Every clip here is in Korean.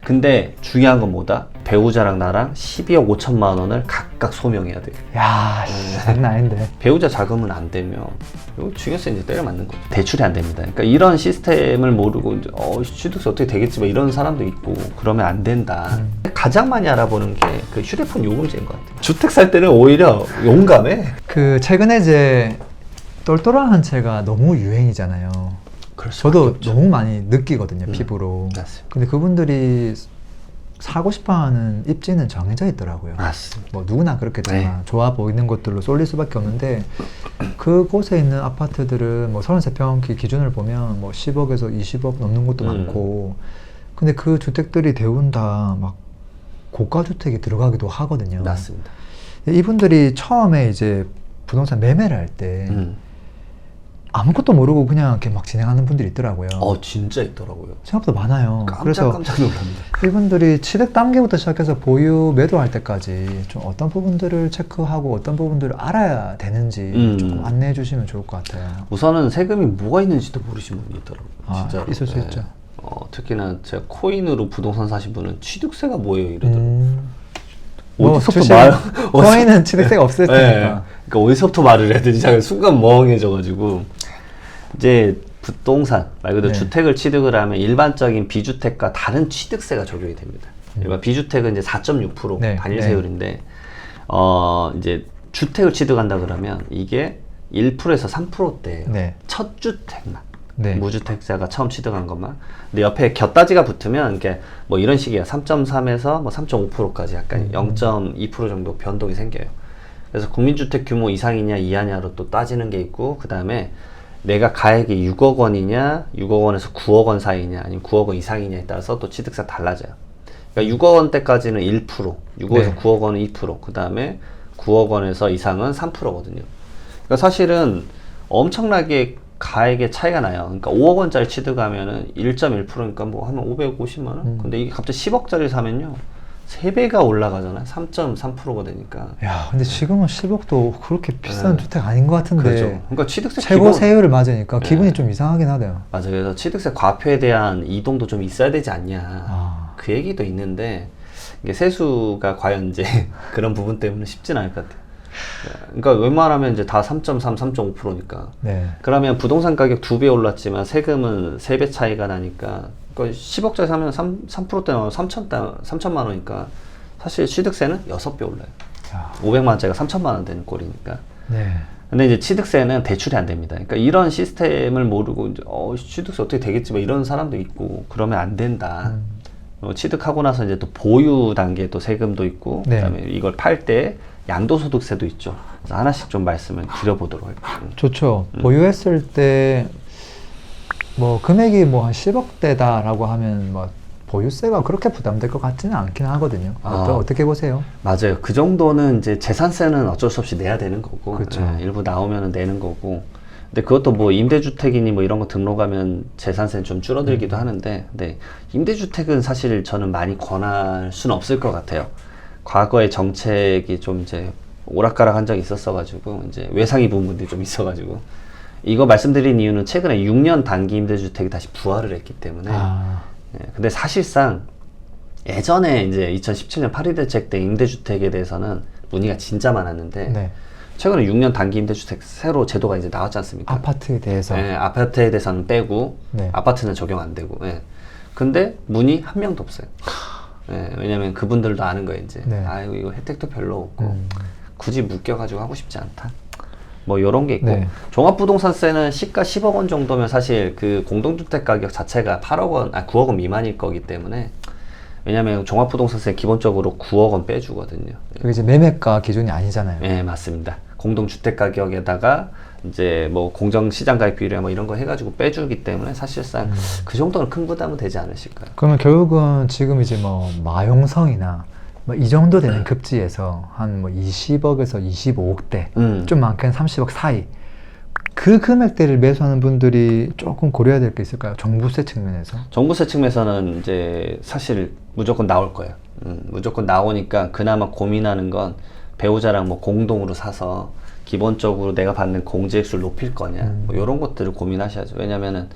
근데 중요한 건 뭐다? 배우자랑 나랑 12억 5천만 원을 각각 소명해야 돼. 야, 장난 아닌데. 배우자 자금은 안 되면 이거 중요세 이제 때려 맞는 거죠. 대출이 안 됩니다. 그러니까 이런 시스템을 모르고 이제 취득세 어떻게 되겠지 뭐 이런 사람도 있고 그러면 안 된다. 가장 많이 알아보는 게 그 휴대폰 요금제인 것 같아요. 주택 살 때는 오히려 용감해. 그 최근에 이제 똘똘한 한채가 너무 유행이잖아요. 저도 너무 많이 느끼거든요, 피부로. 맞습니다. 근데 그분들이 사고 싶어하는 입지는 정해져 있더라고요. 맞습니다. 뭐 누구나 그렇겠지만 네. 좋아 보이는 것들로 쏠릴 수밖에 없는데 그곳에 있는 아파트들은 뭐 33평 기준을 보면 뭐 10억에서 20억 넘는 것도 많고 근데 그 주택들이 대부분 다 막 고가 주택이 들어가기도 하거든요. 맞습니다. 이분들이 처음에 이제 부동산 매매를 할 때 아무것도 모르고 그냥 이렇게 막 진행하는 분들이 있더라고요. 진짜 있더라고요. 생각보다 많아요. 그래서 깜짝 놀랍니다. 이분들이 취득 단계부터 시작해서 보유 매도할 때까지 좀 어떤 부분들을 체크하고 어떤 부분들을 알아야 되는지 조금 안내해 주시면 좋을 것 같아요. 우선은 세금이 뭐가 있는지도 모르시는 분이 있더라고요. 진짜 있을 수 있죠. 특히나 제가 코인으로 부동산 사신 분은 취득세가 뭐예요 이러더라고요. 뭐 어디서부터 말? 코인은 취득세가 없을 테니까. 네. 그러니까 어디서부터 말을 해야 되지? 제가 순간 멍해져가지고 이제 부동산 말 그대로 주택을 취득을 하면 일반적인 비주택과 다른 취득세가 적용이 됩니다. 일반 비주택은 이제 4.6% 단일 세율인데 이제 주택을 취득한다 그러면 이게 1%에서 3%대예요. 첫 주택만. 무주택자가 처음 취득한 것만. 근데 옆에 곁다지가 붙으면 이게 뭐 이런 식이야. 3.3에서 뭐 3.5%까지 약간 0.2% 정도 변동이 생겨요. 그래서 국민주택 규모 이상이냐 이하냐로 또 따지는 게 있고, 그 다음에 내가 가액이 6억 원이냐 6억 원에서 9억 원 사이냐 아니면 9억 원 이상이냐에 따라서 또 취득세가 달라져요. 그러니까 6억 원대까지는 1%, 6억에서 9억 원은 2%, 그 다음에 9억 원에서 이상은 3%거든요. 그러니까 사실은 엄청나게 가액의 차이가 나요. 그러니까 5억 원짜리 취득하면은 1.1%니까 뭐 하면 550만 원? 근데 이게 갑자기 10억짜리 사면요 3배가 올라가잖아요. 3.3%가 되니까. 야, 근데 지금은 10억도 그렇게 비싼 주택 아닌 것 같은데. 그렇죠. 그러니까 취득세 최고 세율을 맞으니까 기분이 좀 이상하긴 하네요. 맞아요. 그래서 취득세 과표에 대한 이동도 좀 있어야 되지 않냐. 그 얘기도 있는데 이게 세수가 과연 이제 그런 부분 때문에 쉽진 않을 것 같아요. 그러니까 웬만하면 이제 다 3.3, 3.5%니까. 그러면 부동산 가격 2배 올랐지만 세금은 3배 차이가 나니까, 그러니까 10억짜리 사면 3%대 나오면 3천만 원이니까 사실 취득세는 6배 올라요. 500만 원짜리가 3천만 원 되는 꼴이니까. 근데 이제 취득세는 대출이 안 됩니다. 그러니까 이런 시스템을 모르고 이제 취득세 어떻게 되겠지 뭐 이런 사람도 있고 그러면 안 된다. 취득하고 나서 이제 또 보유 단계에 또 세금도 있고, 그다음에 이걸 팔 때 양도소득세도 있죠. 그래서 하나씩 좀 말씀을 드려보도록 할게요. 좋죠. 보유했을 때 뭐 금액이 뭐 한 10억대다라고 하면 뭐 보유세가 그렇게 부담될 것 같지는 않긴 하거든요. 어떻게 보세요? 맞아요. 그 정도는 이제 재산세는 어쩔 수 없이 내야 되는 거고, 그렇죠. 일부 나오면은 내는 거고. 근데 그것도 뭐 임대주택이니 뭐 이런 거 등록하면 재산세는 좀 줄어들기도 하는데, 근데 임대주택은 사실 저는 많이 권할 수는 없을 것 같아요. 과거의 정책이 좀 이제 오락가락 한 적이 있었어가지고, 이제 외상 입은 분들이 좀 있어가지고, 이거 말씀드린 이유는 최근에 6년 단기 임대주택이 다시 부활을 했기 때문에. 근데 사실상 예전에 이제 2017년 파리 대책 때 임대주택에 대해서는 문의가 진짜 많았는데, 최근에 6년 단기 임대주택 새로 제도가 이제 나왔지 않습니까? 아파트에 대해서. 아파트에 대해서는 빼고, 아파트는 적용 안 되고. 근데 문의 한 명도 없어요. 왜냐면 그분들도 아는 거예요, 이제. 아이고, 이거 혜택도 별로 없고, 굳이 묶여가지고 하고 싶지 않다. 뭐, 요런 게 있고. 종합부동산세는 시가 10억 원 정도면 사실 그 공동주택 가격 자체가 8억 원, 9억 원 미만일 거기 때문에. 왜냐면 종합부동산세 기본적으로 9억 원 빼주거든요. 그게 이제 매매가 기준이 아니잖아요. 네, 맞습니다. 공동주택 가격에다가 이제 뭐 공정시장가액 비율이나 뭐 이런 거 해가지고 빼주기 때문에 사실상 그 정도는 큰 부담은 되지 않으실까요? 그러면 결국은 지금 이제 뭐 마용성이나 뭐 이 정도 되는 급지에서 한 뭐 20억에서 25억대, 좀 많게는 30억 사이, 그 금액대를 매수하는 분들이 조금 고려해야 될 게 있을까요? 종부세 측면에서? 종부세 측면에서는 이제 사실 무조건 나올 거예요. 무조건 나오니까 그나마 고민하는 건 배우자랑 뭐 공동으로 사서 기본적으로 내가 받는 공제액수를 높일 거냐, 뭐 이런 것들을 고민하셔야죠. 왜냐면은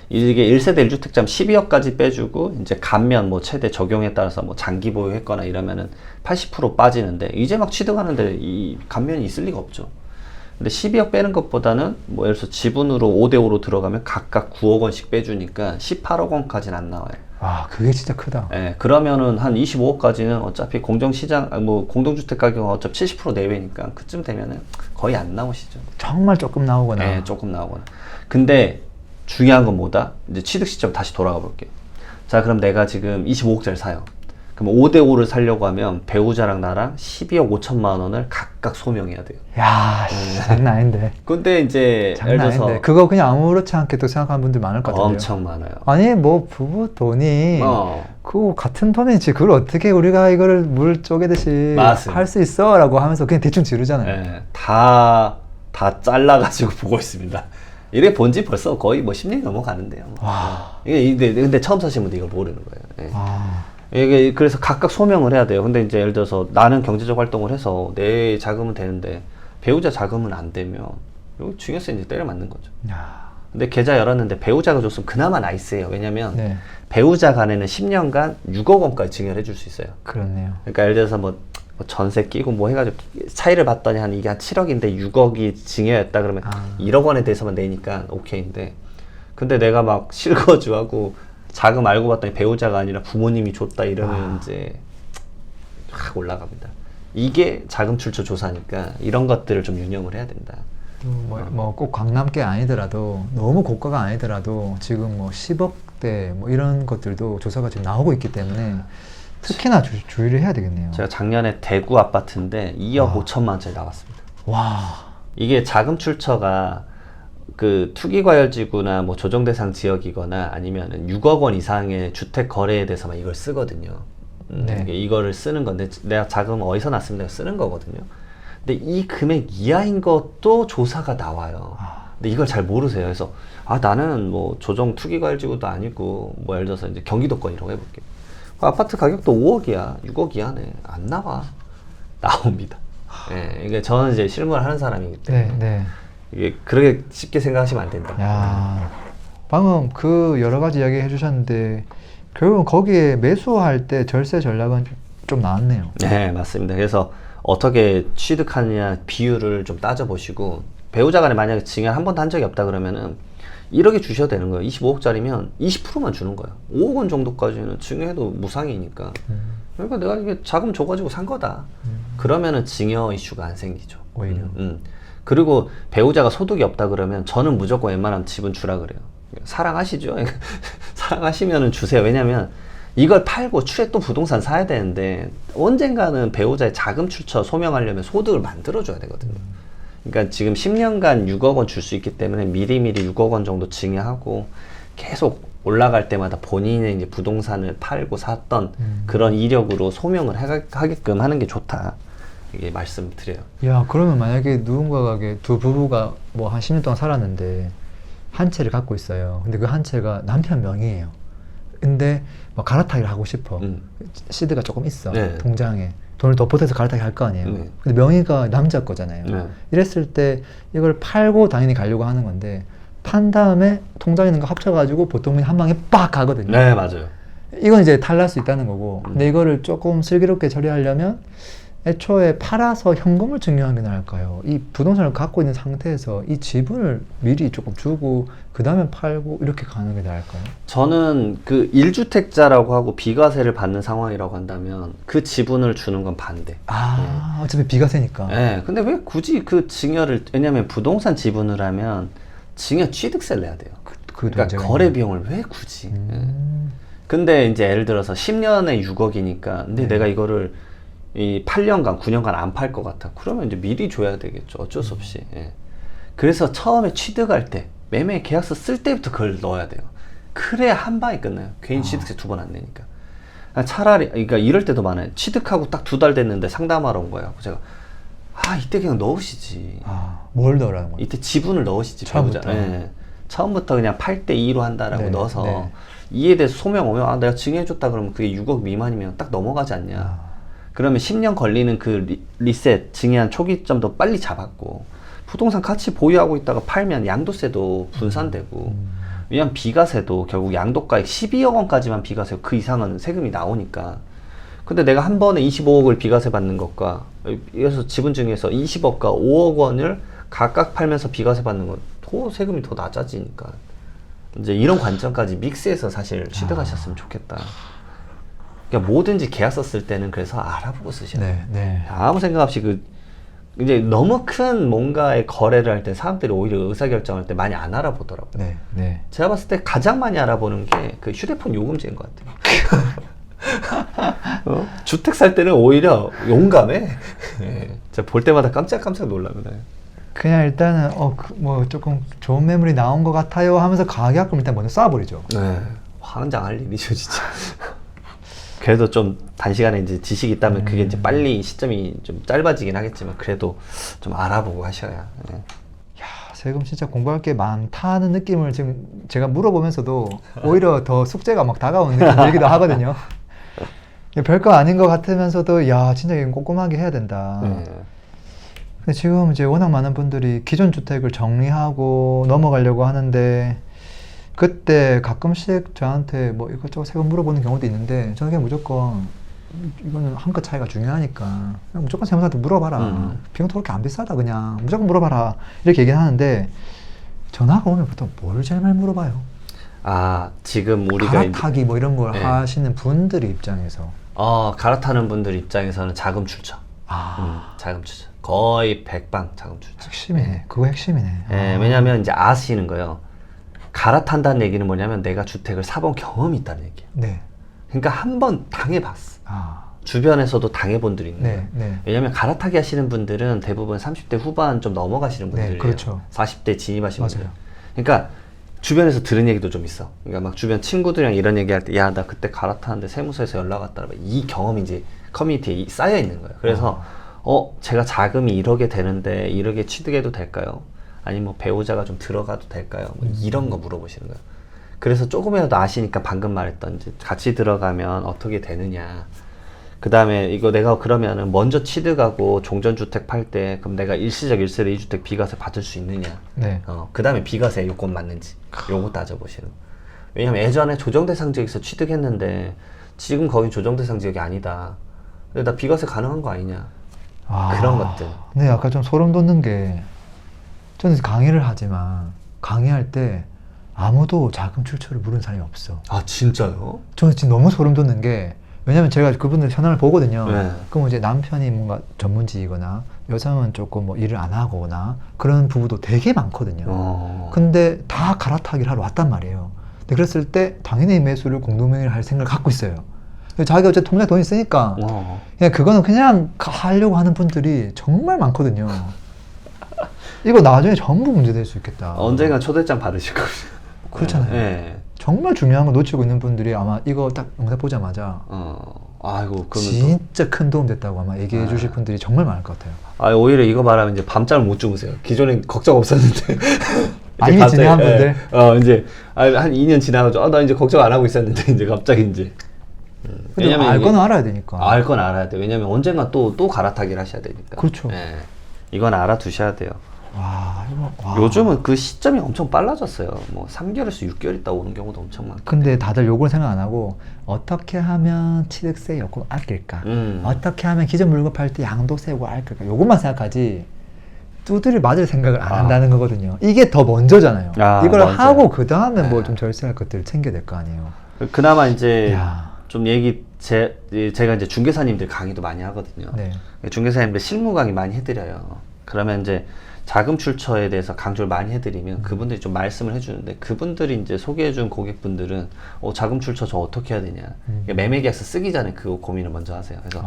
이게 1세대 1주택자면 12억까지 빼주고 이제 감면 뭐 최대 적용에 따라서 뭐 장기 보유했거나 이러면은 80% 빠지는데 이제 막 취득하는데 이 감면이 있을 리가 없죠. 근데 12억 빼는 것보다는 뭐 예를 들어서 지분으로 5대5로 들어가면 각각 9억 원씩 빼주니까 18억 원까지는 안 나와요. 와, 그게 진짜 크다. 예, 그러면은 한 25억까지는 어차피 공정시장, 뭐 공동주택 가격은 어차피 70% 내외니까 그쯤 되면은 거의 안 나오시죠. 정말 조금 나오거나. 예, 조금 나오거나. 근데 중요한 건 뭐다? 이제 취득 시점 다시 돌아가 볼게요. 자, 그럼 내가 지금 25억짜리 사요. 그럼 5대5를 사려고 하면 배우자랑 나랑 12억 5천만 원을 각각 소명해야 돼요. 야, 장난 아닌데. 근데 이제 예를 장난 들어서 아닌데. 그거 그냥 아무렇지 않게 또 생각하는 분들 많을 것 같은데요. 엄청 많아요. 아니 뭐 부부 돈이 어. 그거 같은 돈이지 그걸 어떻게 우리가 이거를 물 쪼개듯이 맞습니다. 할 수 있어? 라고 하면서 그냥 대충 지르잖아요. 예, 다 잘라가지고 보고 있습니다. 이래 본지 벌써 거의 뭐 10년이 넘어가는데요. 와. 근데 처음 사신 분들 이걸 모르는 거예요. 예. 아. 이게 그래서 각각 소명을 해야 돼요. 근데 이제 예를 들어서 나는 경제적 활동을 해서 내 자금은 되는데 배우자 자금은 안 되면 여기 중요세 이제 때려 맞는 거죠. 야. 근데 계좌 열었는데 배우자가 줬으면 그나마 나이스해요. 왜냐면 네. 배우자 간에는 10년간 6억 원까지 증여를 해줄 수 있어요. 그렇네요. 그러니까 예를 들어서 뭐 전세 끼고 뭐 해가지고 차이를 봤더니 한 이게 한 7억인데 6억이 증여였다 그러면 1억 원에 대해서만 내니까 오케이인데 근데 내가 막 실거주하고 자금 알고 봤더니 배우자가 아니라 부모님이 줬다 이러면 이제 확 올라갑니다. 이게 자금 출처 조사니까 이런 것들을 좀 유념을 해야 된다. 뭐 꼭 강남계 아니더라도 너무 고가가 아니더라도 지금 뭐 10억대 뭐 이런 것들도 조사가 지금 나오고 있기 때문에 특히나 주의를 해야 되겠네요. 제가 작년에 대구 아파트인데 2억 5천만 원짜리 나왔습니다. 와. 이게 자금 출처가 그 투기과열지구나 뭐 조정대상 지역이거나 아니면은 6억 원 이상의 주택 거래에 대해서만 이걸 쓰거든요. 네. 이거를 쓰는 건데 내가 자금 어디서 났으면 내가 쓰는 거거든요. 근데 이 금액 이하인 것도 조사가 나와요. 근데 이걸 잘 모르세요. 그래서 나는 뭐 조정 투기과열지구도 아니고 뭐 예를 들어서 이제 경기도권이라고 해볼게요. 아파트 가격도 5억이야, 6억 이하네. 안 나와. 나옵니다. 예, 이게 저는 이제 실무를 하는 사람이기 때문에. 네, 네. 이게 그렇게 쉽게 생각하시면 안 된다. 야, 방금 그 여러 가지 이야기 해주셨는데 결국은 거기에 매수할 때 절세 전략은 좀 나왔네요. 네, 맞습니다. 그래서 어떻게 취득하느냐 비율을 좀 따져보시고 배우자 간에 만약에 증여 한 번도 한 적이 없다 그러면은 1억에 주셔도 되는 거예요. 25억짜리면 20%만 주는 거예요. 5억 원 정도까지는 증여해도 무상이니까. 그러니까 내가 이게 자금 줘가지고 산 거다. 그러면은 증여 이슈가 안 생기죠. 오히려. 그리고 배우자가 소득이 없다 그러면 저는 무조건 웬만하면 지분 주라 그래요. 사랑하시죠? 사랑하시면은 주세요. 왜냐면 이걸 팔고 추후에 또 부동산 사야 되는데 언젠가는 배우자의 자금 출처 소명하려면 소득을 만들어줘야 되거든요. 그러니까 지금 10년간 6억 원 줄 수 있기 때문에 미리미리 6억 원 정도 증여하고 계속 올라갈 때마다 본인의 이제 부동산을 팔고 샀던 그런 이력으로 소명을 하게끔 하는 게 좋다. 이게 말씀드려요. 야, 그러면 만약에 누군가가 두 부부가 뭐 한 10년 동안 살았는데 한 채를 갖고 있어요. 근데 그 한 채가 남편 명의예요. 근데 뭐 갈아타기를 하고 싶어. 시드가 조금 있어. 네. 통장에. 돈을 더 보태서 갈아타기 할 거 아니에요. 네. 근데 명의가 남자 거잖아요. 네. 이랬을 때 이걸 팔고 당연히 가려고 하는 건데 판 다음에 통장에 있는 거 합쳐가지고 보통 한 방에 빡 가거든요. 네, 맞아요. 이건 이제 탈날 수 있다는 거고. 근데 이거를 조금 슬기롭게 처리하려면 애초에 팔아서 현금을 증여하는 게 나을까요? 이 부동산을 갖고 있는 상태에서 이 지분을 미리 조금 주고 그 다음에 팔고 이렇게 가는 게 나을까요? 저는 그 1주택자라고 하고 비과세를 받는 상황이라고 한다면 그 지분을 주는 건 반대. 어차피 비과세니까. 네, 근데 왜 굳이 그 증여를, 왜냐면 부동산 지분을 하면 증여 취득세를 내야 돼요. 그러니까 거래 비용을 왜 굳이. 근데 이제 예를 들어서 10년에 6억이니까 근데 내가 이거를 이 8년간, 9년간 안 팔 것 같아. 그러면 이제 미리 줘야 되겠죠. 어쩔 수 없이. 예. 그래서 처음에 취득할 때, 매매 계약서 쓸 때부터 그걸 넣어야 돼요. 그래야 한 방에 끝나요. 괜히 취득세 2번 안 내니까. 차라리, 그러니까 이럴 때도 많아요. 취득하고 딱 2달 됐는데 상담하러 온 거예요. 제가, 이때 그냥 넣으시지. 뭘 넣으라는 거예요? 이때 지분을 넣으시지. 처음부터. 예. 처음부터 그냥 8대2로 한다라고 네, 넣어서 네. 이에 대해서 소명 오면 내가 증여해줬다 그러면 그게 6억 미만이면 딱 넘어가지 않냐. 그러면 10년 걸리는 그 리셋, 증여한 초기점도 빨리 잡았고 부동산 같이 보유하고 있다가 팔면 양도세도 분산되고 왜냐면 비과세도 결국 양도가액 12억 원까지만 비과세, 그 이상은 세금이 나오니까. 근데 내가 한 번에 25억을 비과세 받는 것과, 그래서 지분 중에서 20억과 5억 원을 각각 팔면서 비과세 받는 건 더 세금이 더 낮아지니까. 이제 이런 관점까지 믹스해서 사실 취득하셨으면 좋겠다. 그러니까 뭐든지 계약서 쓸 때는 그래서 알아보고 쓰셔야 돼요. 아무 생각 없이 이제 너무 큰 뭔가의 거래를 할 때 사람들이 오히려 의사결정할 때 많이 안 알아보더라고요. 제가 봤을 때 가장 많이 알아보는 게 그 휴대폰 요금제인 것 같아요. 주택 살 때는 오히려 용감해. 제가 볼 때마다 깜짝깜짝 놀랍니다. 그냥 일단은 뭐 조금 좋은 매물이 나온 것 같아요 하면서 가격을 일단 먼저 쏴버리죠. 황당할 일이죠, 진짜. 그래도 좀 단시간에 이제 지식이 있다면 그게 이제 빨리 시점이 좀 짧아지긴 하겠지만 그래도 좀 알아보고 하셔야. 야, 세금 진짜 공부할 게 많다는 느낌을 지금 제가 물어보면서도 오히려 더 숙제가 막 다가오는 느낌이 들기도 하거든요. 별거 아닌 것 같으면서도 야, 진짜 이건 꼼꼼하게 해야 된다. 근데 지금 이제 워낙 많은 분들이 기존 주택을 정리하고 넘어가려고 하는데 그때 가끔씩 저한테 뭐 이것저것 세금 물어보는 경우도 있는데 저는 그냥 무조건 이거는 한끗 차이가 중요하니까 그냥 무조건 세무사한테 물어봐라. 비용도 그렇게 안 비싸다. 그냥 무조건 물어봐라. 이렇게 얘기를 하는데 전화가 오면 보통 뭘 제일 많이 물어봐요? 지금 우리가 갈아타기 뭐 이런 걸 하시는 분들 입장에서 갈아타는 분들 입장에서는 자금 출처. 자금 출처. 거의 백방 자금 출처. 핵심이네. 그거 핵심이네. 왜냐하면 이제 아시는 거예요. 갈아탄다는 얘기는 뭐냐면 내가 주택을 사본 경험이 있다는 얘기예요. 그러니까 한 번 당해봤어. 주변에서도 당해본 분들이 있는 거예요. 왜냐하면 갈아타기 하시는 분들은 대부분 30대 후반 좀 넘어가시는 분들이에요. 그렇죠. 40대 진입하시는 분들. 그러니까 주변에서 들은 얘기도 좀 있어. 그러니까 막 주변 친구들이랑 이런 얘기할 때 야, 나 그때 갈아타는데 세무서에서 연락 왔다. 이 경험이 이제 커뮤니티에 쌓여 있는 거예요. 그래서 제가 자금이 1억에 되는데 1억에 취득해도 될까요? 아니면 뭐 배우자가 좀 들어가도 될까요? 뭐 이런 거 물어보시는 거예요. 그래서 조금이라도 아시니까 방금 말했던 이제 같이 들어가면 어떻게 되느냐. 그 다음에 이거 내가 그러면은 먼저 취득하고 종전주택 팔 때 그럼 내가 일시적 1세대 2주택 비과세 받을 수 있느냐. 그 다음에 비과세 요건 맞는지 요거 따져보시는 거예요. 왜냐면 예전에 조정대상 지역에서 취득했는데 지금 거긴 조정대상 지역이 아니다. 근데 나 비과세 가능한 거 아니냐. 그런 것들. 네, 아까 좀 소름 돋는 게 저는 강의를 하지만 강의할 때 아무도 자금 출처를 물은 사람이 없어. 진짜요? 저는 지금 너무 소름 돋는 게 왜냐면 제가 그분들 현황을 보거든요. 그럼 이제 남편이 뭔가 전문직이거나 여성은 조금 뭐 일을 안 하거나 그런 부부도 되게 많거든요. 근데 다 갈아타기를 하러 왔단 말이에요. 근데 그랬을 때 당연히 매수를 공동명의를 할 생각을 갖고 있어요. 자기가 어쨌든 통장에 돈이 있으니까 그냥 그거는 그냥 하려고 하는 분들이 정말 많거든요. 이거 나중에 전부 문제될 수 있겠다. 언젠가 초대장 받으실 거예요. 그렇잖아요. 정말 중요한 거 놓치고 있는 분들이 아마 이거 딱 영상 보자마자 그러면 진짜 큰 도움 됐다고 아마 얘기해 주실 분들이 정말 많을 것 같아요. 오히려 이거 말하면 이제 밤잠을 못 주무세요. 기존엔 걱정 없었는데 이미 진행한 분들? 이제 한 2년 지나가지고 나 이제 걱정 안 하고 있었는데 이제 갑자기 이제 왜냐면 알 건 알아야 되니까. 알 건 알아야 돼. 왜냐면 언젠가 또 갈아타기를 하셔야 되니까. 그렇죠. 이건 알아두셔야 돼요. 요즘은 그 시점이 엄청 빨라졌어요. 뭐 3개월에서 6개월 있다 오는 경우도 엄청 많고. 근데 다들 요걸 생각 안 하고 어떻게 하면 취득세 요금 아낄까? 어떻게 하면 기존 물건 팔 때 양도세 요금 아낄까? 요것만 생각하지 두드려 맞을 생각을 안 한다는 거거든요. 이게 더 먼저잖아요. 이걸 먼저. 하고 그 다음에 뭐 좀 절세할 것들을 챙겨야 될 거 아니에요. 그나마 이제 좀 제가 이제 중개사님들 강의도 많이 하거든요. 중개사님들 실무 강의 많이 해드려요. 그러면 이제 자금 출처에 대해서 강조를 많이 해드리면 그분들이 좀 말씀을 해주는데 그분들이 이제 소개해준 고객분들은 자금 출처 저 어떻게 해야 되냐. 매매계약서 쓰기 전에 그 고민을 먼저 하세요. 그래서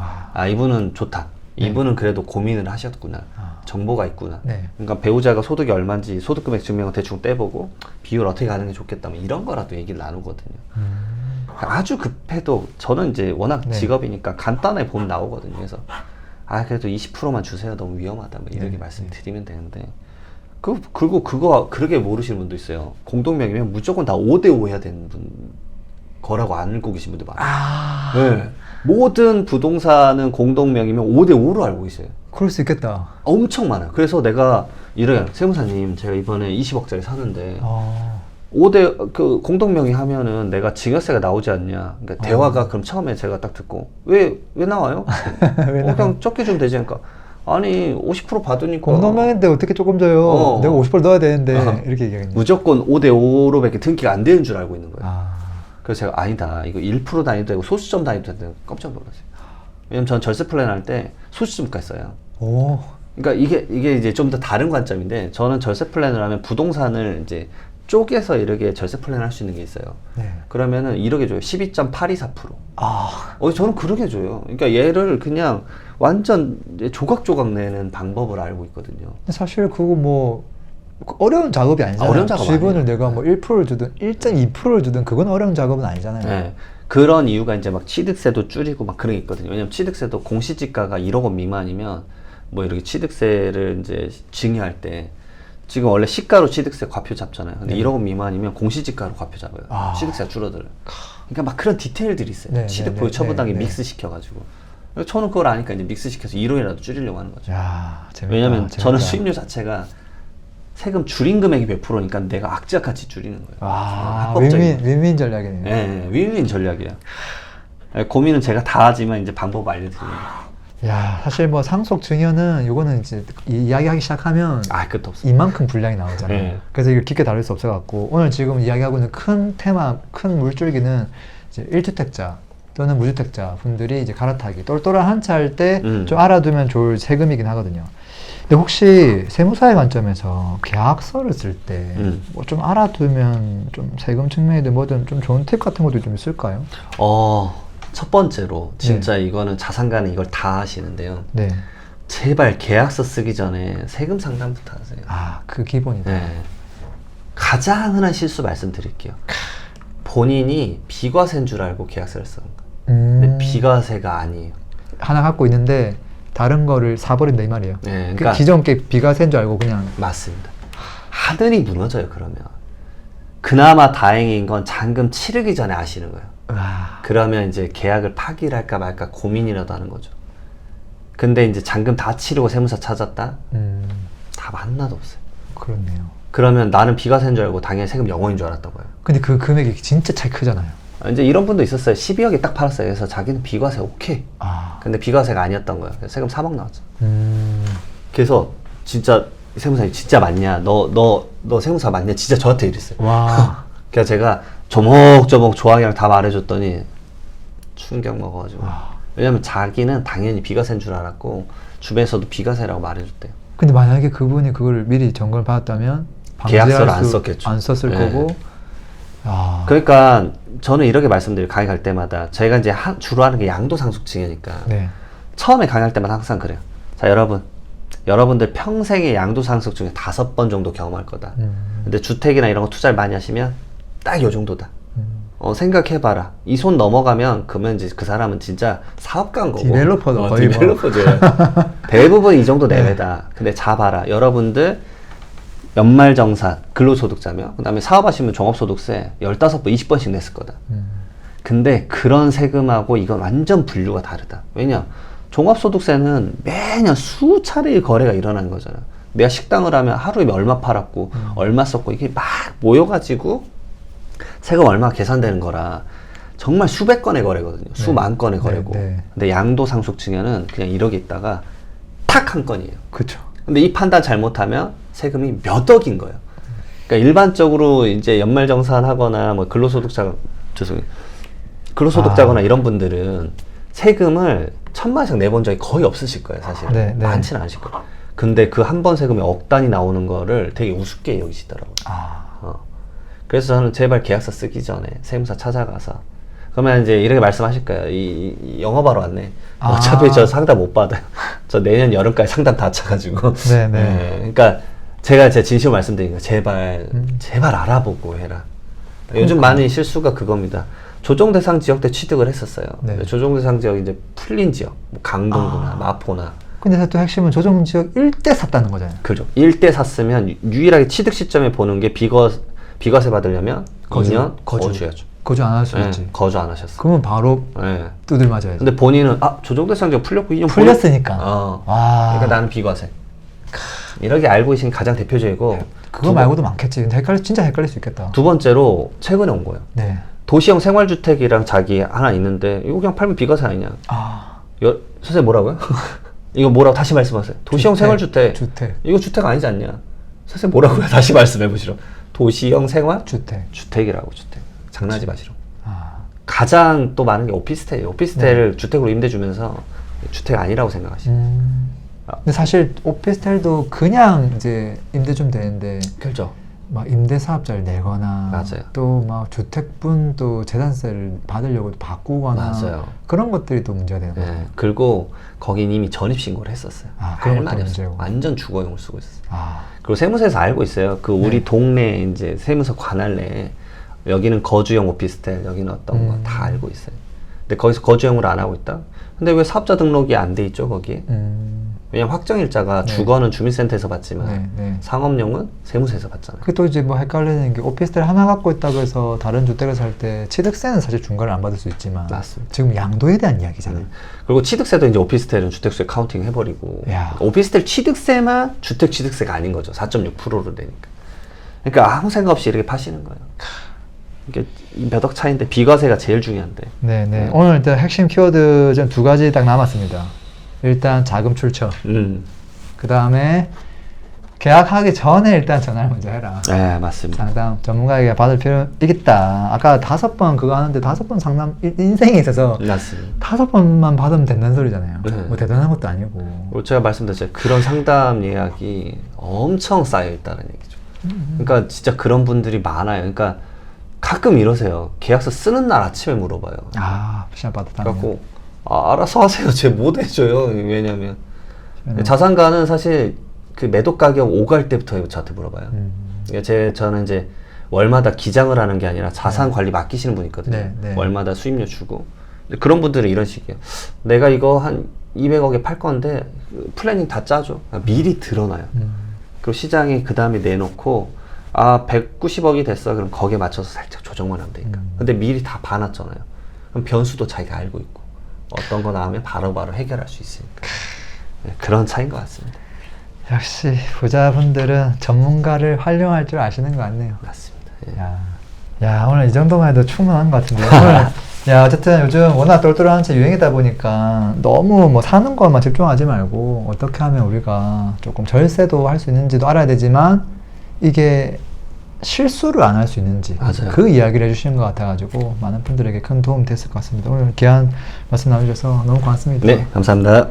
이분은 좋다. 이분은 그래도 고민을 하셨구나. 정보가 있구나. 그러니까 배우자가 소득이 얼마인지 소득금액 증명을 대충 떼보고 비율 어떻게 가는 게 좋겠다. 뭐 이런 거라도 얘기를 나누거든요. 아주 급해도 저는 이제 워낙 직업이니까 간단하게 보면 나오거든요. 그래서 그래도 20%만 주세요. 너무 위험하다. 뭐 이렇게 말씀드리면 되는데 그리고 그거 그렇게 모르시는 분도 있어요. 공동명의면 무조건 다 5대5 해야 되는 거라고 알고 계신 분들 많아요. 모든 부동산은 공동명의면 5대5로 알고 있어요. 그럴 수 있겠다. 엄청 많아요. 그래서 내가 이래요. 세무사님 제가 이번에 20억짜리 사는데 5대 그 공동명의 하면은 내가 증여세가 나오지 않냐. 그러니까 대화가 그럼 처음에 제가 딱 듣고 왜 나와요? 그냥 적게 주면 되지 않을까? 아니 50% 받으니까 공동명인데 어떻게 조금 줘요? 내가 50% 넣어야 되는데 이렇게 얘기하겠네. 무조건 5대5로밖에 등기가 안 되는 줄 알고 있는 거예요. 아. 그래서 제가 아니다. 이거 1% 단위도 되고 소수점 단위도 되고 깜짝 놀랐어요. 왜냐면 전 절세 플랜 할 때 소수점까지 써요. 오. 그러니까 이게 이제 좀 더 다른 관점인데 저는 절세 플랜을 하면 부동산을 이제 쪼개서 이렇게 절세 플랜을 할 수 있는 게 있어요. 네. 그러면은 이렇게 줘요. 12.824%. 아. 저는 그렇게 줘요. 그러니까 얘를 그냥 완전 이제 조각조각 내는 방법을 알고 있거든요. 근데 사실 그거 뭐 어려운 작업이 아니잖아요. 어려운 작업 지분을 아니에요. 내가 뭐 1%를 주든 1.2%를 주든 그건 어려운 작업은 아니잖아요. 네. 그런 이유가 이제 막 취득세도 줄이고 막 그런 게 있거든요. 왜냐면 취득세도 공시지가가 1억 원 미만이면 뭐 이렇게 취득세를 이제 증여할 때 지금 원래 시가로 취득세 과표 잡잖아요. 근데 1억 원 미만이면 공시지가로 과표 잡아요. 취득세가 줄어들어요. 그러니까 막 그런 디테일들이 있어요. 네, 취득보유 처분당에 네. 믹스 시켜가지고. 저는 그걸 아니까 이제 믹스 시켜서 1원이라도 줄이려고 하는 거죠. 야, 재밌다. 왜냐면 재밌다. 저는 수입료 자체가 세금 줄인 금액이 100%니까 내가 악재같이 줄이는 거예요. 아, 합법적인 윈윈 전략이네요. 네, 윈윈 전략이야. 고민은 제가 다 하지만 이제 방법 알려드리는 거예요. 야, 사실 뭐 상속 증여는 요거는 이제 이야기하기 시작하면 끝도 없어. 이만큼 분량이 나오잖아요. 네. 그래서 이걸 깊게 다룰 수 없어갖고 오늘 지금 이야기하고 있는 큰 테마, 큰 물줄기는 이제 1주택자 또는 무주택자 분들이 이제 갈아타기, 똘똘한 한 차 할 때 좀 알아두면 좋을 세금이긴 하거든요. 근데 혹시 세무사의 관점에서 계약서를 쓸 때 뭐 좀 알아두면 좀 세금 측면이든 뭐든 좀 좋은 팁 같은 것도 좀 있을까요? 첫 번째로 진짜 이거는 자산가는 이걸 다 하시는데요. 네. 제발 계약서 쓰기 전에 세금 상담부터 하세요. 아, 그 기본이다. 네. 가장 흔한 실수 말씀드릴게요. 본인이 비과세인 줄 알고 계약서를 쓰는 거예요. 근데 비과세가 아니에요. 하나 갖고 있는데 다른 거를 사버린다 이 말이에요. 네, 그 그러니까 기존 게 비과세인 줄 알고 그냥. 맞습니다. 하늘이 무너져요. 그러면 그나마 다행인 건 잔금 치르기 전에 아시는 거예요. 그러면 이제 계약을 파기를 할까 말까 고민이라도 하는 거죠. 근데 이제 잔금 다 치르고 세무사 찾았다? 답 하나도 없어요. 그렇네요. 그러면 나는 비과세인 줄 알고 당연히 세금 0원인 줄 알았다고요. 근데 그 금액이 진짜 차이 크잖아요. 이제 이런 분도 있었어요. 12억에 딱 팔았어요. 그래서 자기는 비과세 오케이. 근데 비과세가 아니었던 거예요. 그래서 세금 3억 나왔죠. 그래서 진짜 세무사님 진짜 맞냐? 너 세무사 맞냐? 진짜 저한테 이랬어요. 와. 그래서 제가 조목조목 조항이랑 다 말해줬더니 충격 먹어가지고. 왜냐면 자기는 당연히 비과세인 줄 알았고 주변에서도 비과세라고 말해줬대요. 근데 만약에 그분이 그걸 미리 점검을 받았다면 계약서를 안 썼겠죠. 안 썼을 네. 거고. 그러니까 저는 이렇게 말씀드려요. 강의 갈 때마다 저희가 이제 주로 하는 게 양도상속 증여니까 네. 처음에 강의할 때마다 항상 그래요. 자, 여러분들 평생의 양도상속 중에 5번 정도 경험할 거다. 근데 주택이나 이런 거 투자를 많이 하시면 딱 요 정도다. 생각해봐라. 이 손 넘어가면 그러면 이제 그 사람은 진짜 사업가인 거고. 디벨로퍼도 거의 뭐. 디벨로퍼죠. 대부분 이 정도 내외다. 근데 잡아라. 여러분들 연말정산, 근로소득자며 그 다음에 사업하시면 종합소득세 15번, 20번씩 냈을 거다. 근데 그런 세금하고 이건 완전 분류가 다르다. 왜냐? 종합소득세는 매년 수차례의 거래가 일어나는 거잖아요. 내가 식당을 하면 하루에 얼마 팔았고 얼마 썼고 이게 막 모여가지고 세금 얼마 계산되는 거라 정말 수백 건의 거래거든요. 수만 건의 거래고. 근데 양도상속증여는 그냥 1억이 있다가 탁 한 건이에요. 그렇죠. 근데 이 판단 잘못하면 세금이 몇 억인 거예요. 그러니까 일반적으로 이제 연말정산하거나 뭐 근로소득자거나 이런 분들은 세금을 1,000만 원씩 내본 적이 거의 없으실 거예요, 사실. 많지는 않으실 거예요. 근데 그 한 번 세금이 억 단위 나오는 거를 되게 우습게 여기시더라고요. 그래서 저는 제발 계약서 쓰기 전에 세무사 찾아가서 그러면 이제 이렇게 말씀하실 거예요. 이 영업하러 왔네. 어차피 저 상담 못 받아요. 저 내년 여름까지 상담 다 차가지고. 그러니까 제가 제 진심으로 말씀드린 거예요. 제발 알아보고 해라. 요즘 많은 실수가 그겁니다. 조정대상 지역 때 취득을 했었어요. 조정대상 지역 이제 풀린 지역, 뭐 강동구나 마포나. 근데 또 핵심은 조정지역 일대 샀다는 거잖아요. 그죠. 일대 샀으면 유일하게 취득 시점에 보는 게 비과세 받으려면 2년 거주해야죠. 거주 안 할 수 있지. 거주 안 하셨어. 그러면 바로 두들 맞아야죠. 근데 본인은 조정대상 지역 풀렸고 2년 풀렸으니까. 그러니까 나는 비과세. 이렇게 알고 계신 가장 대표적이고 그거 말고도 많겠지. 근데 진짜 헷갈릴 수 있겠다. 두 번째로 최근에 온 거예요. 네. 도시형 생활주택이랑 자기 하나 있는데 이거 그냥 팔면 비과세 아니냐. 선생님 뭐라고요? 이거 뭐라고 다시 말씀하세요. 도시형 생활주택. 이거 주택 아니지 않냐. 선생님 뭐라고요? 다시 말씀해 보시죠. 도시형 생활? 주택이라고 주택. 장난하지 마시라고. 가장 또 많은 게 오피스텔이에요. 오피스텔을 주택으로 임대 주면서 주택 아니라고 생각하시죠. 근데 사실 오피스텔도 그냥 이제 임대 좀 되는데 그렇죠. 막 임대사업자를 내거나 맞아요. 또 막 주택분 또 재산세를 받으려고 바꾸거나 맞아요. 그런 것들이 또 문제가 되는 거예요. 그리고 거긴 이미 전입신고를 했었어요. 그런 것도 문제고. 완전 주거용을 쓰고 있었어요. 그리고 세무서에서 알고 있어요. 그 우리 동네 이제 세무서 관할 내에 여기는 거주용 오피스텔, 여기는 어떤 거 다 알고 있어요. 근데 거기서 거주용으로 안 하고 있다? 근데 왜 사업자 등록이 안 돼 있죠, 거기에? 왜냐면 확정일자가 주거는 주민센터에서 받지만 상업용은 세무서에서 받잖아요. 그게 또 이제 뭐 헷갈리는 게 오피스텔 하나 갖고 있다고 해서 다른 주택을 살 때 취득세는 사실 중과를 안 받을 수 있지만 맞습니다. 지금 양도에 대한 이야기잖아요. 그리고 취득세도 이제 오피스텔은 주택수에 카운팅 해버리고 오피스텔 취득세만 주택 취득세가 아닌 거죠. 4.6%로 되니까. 그러니까 아무 생각 없이 이렇게 파시는 거예요. 이게 몇 억 차이인데 비과세가 제일 중요한데. 네네. 오늘 일단 핵심 키워드 좀 두 가지 딱 남았습니다. 일단 자금 출처. 그 다음에 계약하기 전에 일단 전화를 먼저 해라. 네, 맞습니다. 상담 전문가에게 받을 필요 있겠다. 아까 5번 그거 하는데 5번 상담 인생에 있어서 맞습니다. 5번만 받으면 된다는 소리잖아요. 네. 뭐 대단한 것도 아니고. 제가 말씀드렸죠. 그런 상담 예약이 엄청 쌓여 있다는 얘기죠. 그러니까 진짜 그런 분들이 많아요. 그러니까 가끔 이러세요. 계약서 쓰는 날 아침에 물어봐요. 시간 받았다면. 그래갖고 알아서 하세요. 제가 못 해줘요. 왜냐면 자산가는 사실 그 매도 가격 오갈 때부터 저한테 물어봐요. 그러니까 저는 이제 월마다 기장을 하는 게 아니라 자산 관리 맡기시는 분 있거든요. 월마다 수입료 주고. 근데 그런 분들은 이런 식이에요. 내가 이거 한 200억에 팔 건데 플래닝 다 짜줘. 미리 드러나요. 그리고 시장에 그 다음에 내놓고 190억이 됐어. 그럼 거기에 맞춰서 살짝 조정만 하면 되니까. 근데 미리 다 봐놨잖아요. 그럼 변수도 자기가 알고 있고 어떤 거 나오면 바로바로 해결할 수 있으니까. 그런 차이인 것 같습니다. 역시 부자분들은 전문가를 활용할 줄 아시는 것 같네요. 맞습니다. 야, 오늘 이 정도만 해도 충분한 것 같은데요. 오늘, 어쨌든 요즘 워낙 똘똘한 채 유행이다 보니까 너무 뭐 사는 것만 집중하지 말고 어떻게 하면 우리가 조금 절세도 할 수 있는지도 알아야 되지만 이게 실수를 안 할 수 있는지 맞아요. 그 이야기를 해주시는 것 같아가지고 많은 분들에게 큰 도움이 됐을 것 같습니다. 오늘 귀한 말씀 나눠주셔서 너무 고맙습니다. 네, 감사합니다.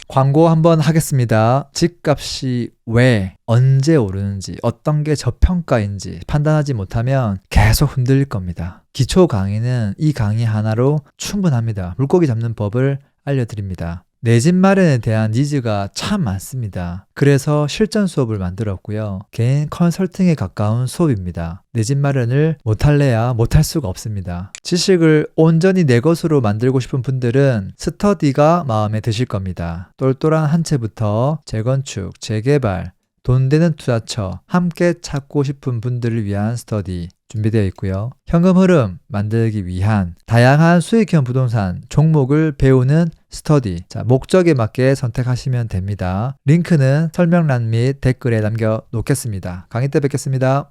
광고 한번 하겠습니다. 집값이 왜, 언제 오르는지, 어떤 게 저평가인지 판단하지 못하면 계속 흔들릴 겁니다. 기초 강의는 이 강의 하나로 충분합니다. 물고기 잡는 법을 알려드립니다. 내 집 마련에 대한 니즈가 참 많습니다. 그래서 실전 수업을 만들었고요. 개인 컨설팅에 가까운 수업입니다. 내 집 마련을 못할래야 못할 수가 없습니다. 지식을 온전히 내 것으로 만들고 싶은 분들은 스터디가 마음에 드실 겁니다. 똘똘한 한 채부터 재건축, 재개발, 돈 되는 투자처 함께 찾고 싶은 분들을 위한 스터디 준비되어 있고요. 현금 흐름 만들기 위한 다양한 수익형 부동산 종목을 배우는 스터디. 목적에 맞게 선택하시면 됩니다. 링크는 설명란 및 댓글에 남겨 놓겠습니다. 강의 때 뵙겠습니다.